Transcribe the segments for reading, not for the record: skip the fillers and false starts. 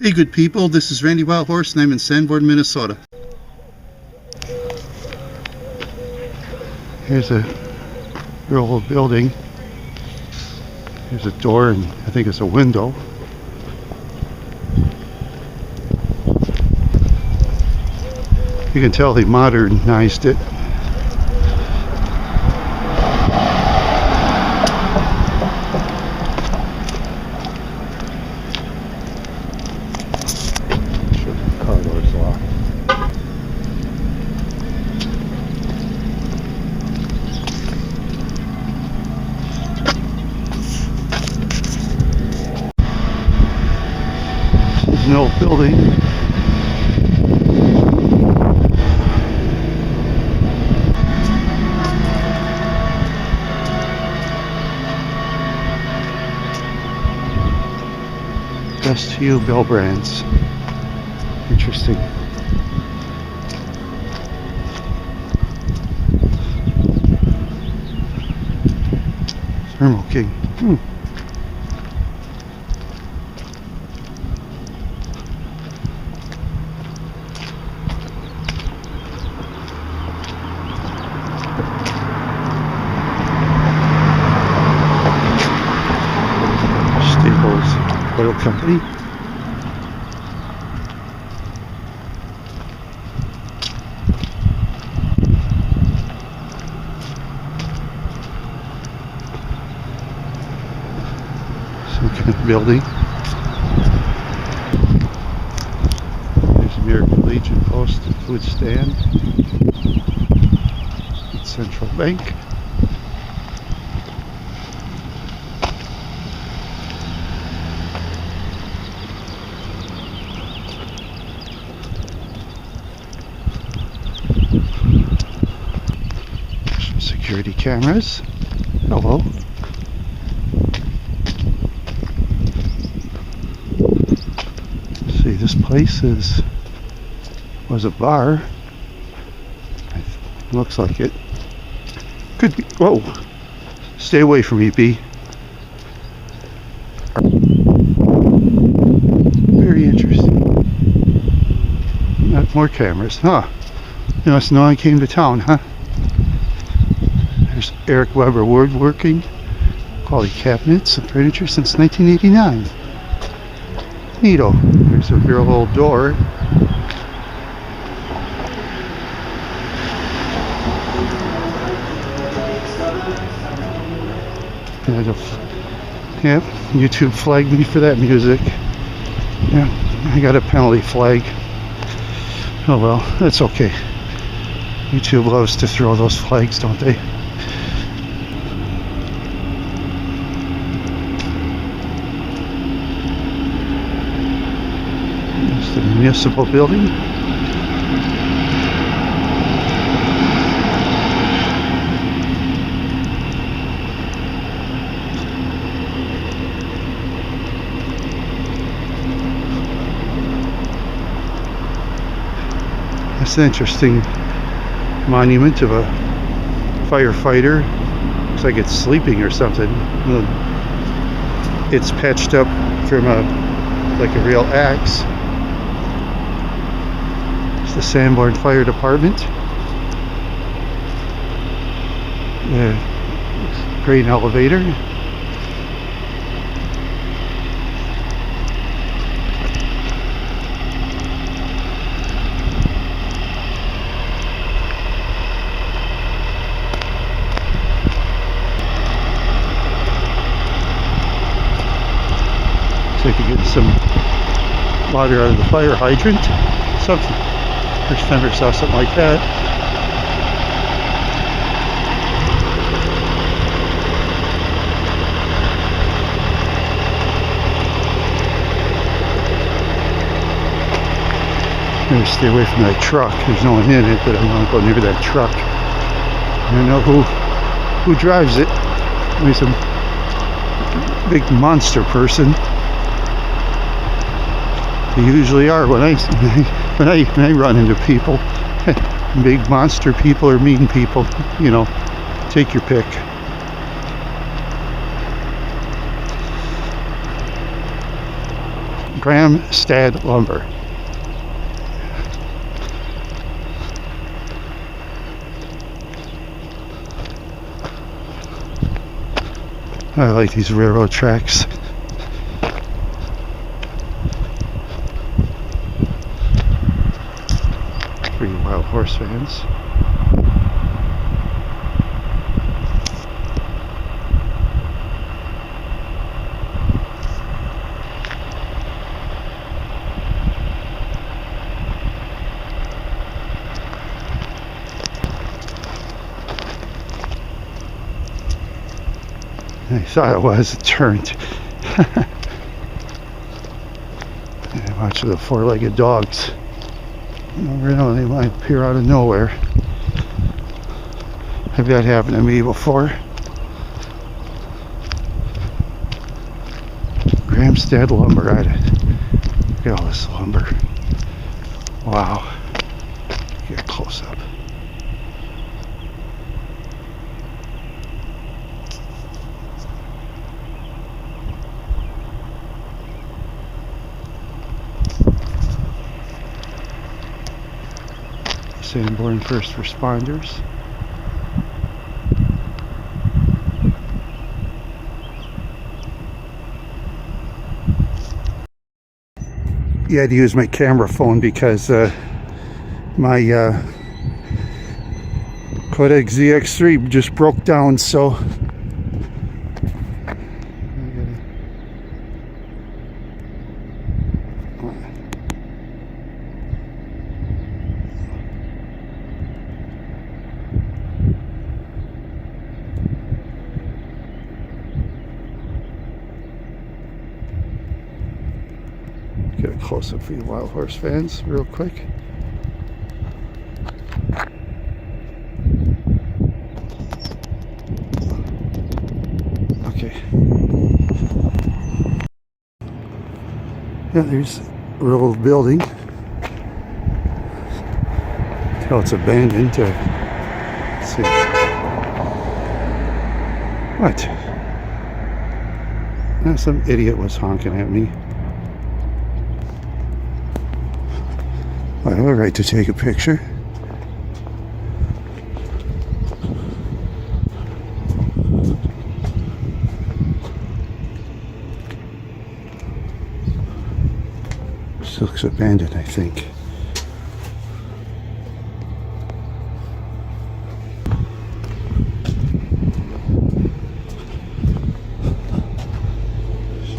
Hey good people, this is Randy Wild Horse and I'm in Sanborn, Minnesota. Here's a real old building. There's a door and I think it's a window. You can tell they modernized it. Car door's locked. This is an old building. Best Few Bell Brands. Interesting. Thermal King. Staples Oil Company. Some kind of building. There's American Legion Post and Food Stand. Central Bank. Some security cameras. Hello. See, this place was a bar. Looks like it. Could be. Whoa! Stay away from me, B. Very interesting. More cameras, huh? You must know I came to town, huh? There's Eric Weber woodworking, quality cabinets and furniture since 1989. Neato. There's a real old door. Yeah, YouTube flagged me for that music. Yeah, I got a penalty flag. Oh well, that's okay. YouTube loves to throw those flags, don't they? It's the municipal building. It's an interesting monument of a firefighter. Looks like it's sleeping or something. It's patched up from like a real axe. It's the Sanborn Fire Department. Grain elevator. So I could get some water out of the fire hydrant. Something. First time I ever saw something like that. I'm gonna stay away from that truck. There's no one in it, but I don't want to go near that truck. I don't know who drives it. Maybe some big monster person. They usually are when I run into people. Big monster people or mean people, you know, take your pick. Gramstad lumber. I like these railroad tracks. For you wild horse fans. I thought it was, it turned. And watch the four-legged dogs. You never know, they might appear out of nowhere. Have that happened to me before. Gramstad lumber. Look at all this lumber. Wow. Get a close up. Sanborn first responders. Yeah, I had to use my camera phone because my Kodak ZX3 just broke down, so get a close up for you wild horse fans real quick. Okay. Yeah, there's a little building. Tell it's abandoned. Let's see. What? Now some idiot was honking at me. I have a right to take a picture. This looks abandoned, I think.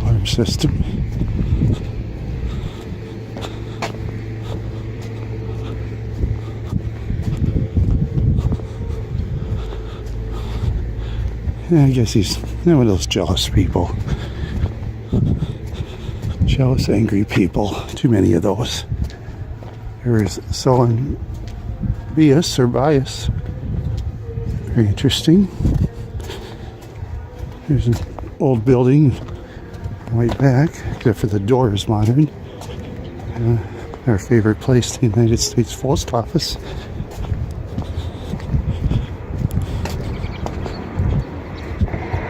Alarm system. I guess he's one of those jealous people. Jealous, angry people. Too many of those. There is sullen bias or bias. Very interesting. There's an old building right back, except for the door is modern. Our favorite place, the United States Post Office.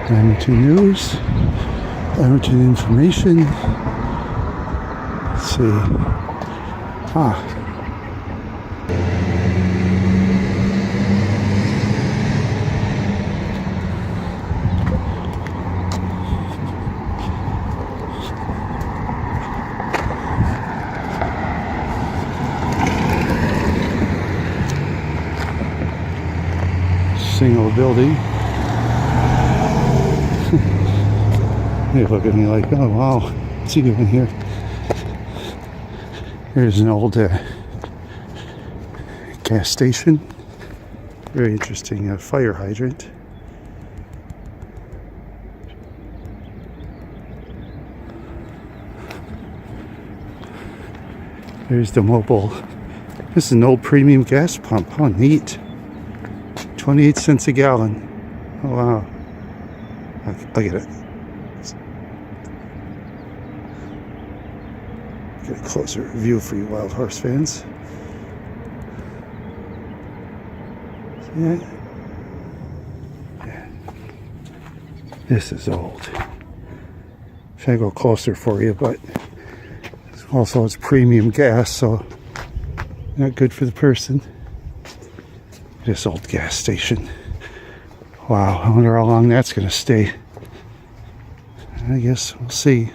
Edmonton News, Edmonton Information. Let's see. Single building. They look at me like, oh wow, what's he doing here? Here's an old gas station. Very interesting fire hydrant. There's the mobile. This is an old premium gas pump. How neat. 28 cents a gallon. Oh wow. Look at it. Get a closer view for you wild horse fans. Yeah. This is old. Should I go closer for you, but Also, it's premium gas, so not good for the person. This old gas station. Wow, I wonder how long that's going to stay. I guess we'll see.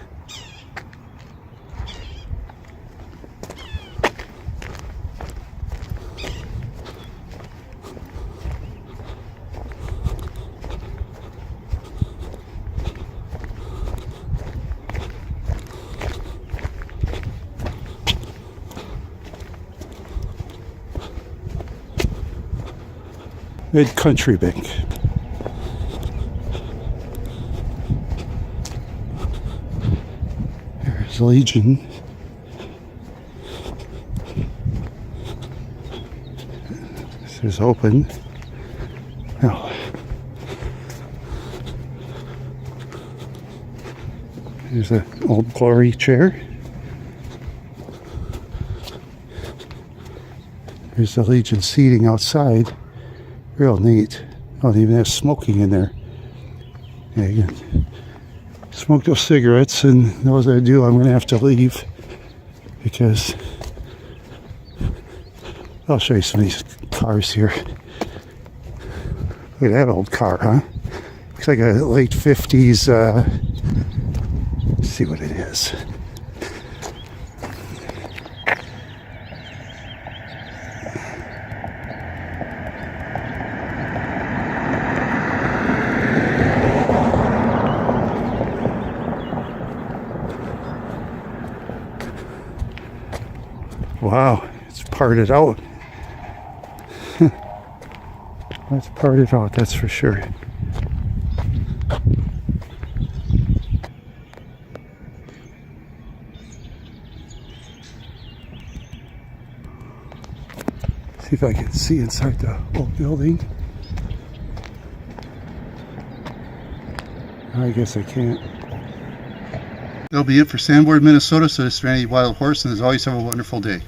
Mid-Country Bank. There's Legion. This is open. Oh. There's an old Glory chair. There's the Legion seating outside. Real neat. Oh, they even have smoking in there. Yeah, you can smoke those cigarettes, and those I do, I'm going to have to leave because I'll show you some of these cars here. Look at that old car, huh? Looks like a late 50s. Let's see what it is. Wow, it's parted out. That's parted out, that's for sure. See if I can see inside the old building. I guess I can't. That'll be it for Sanborn, Minnesota. So this is Randy Wild Horse, and as always, have a wonderful day.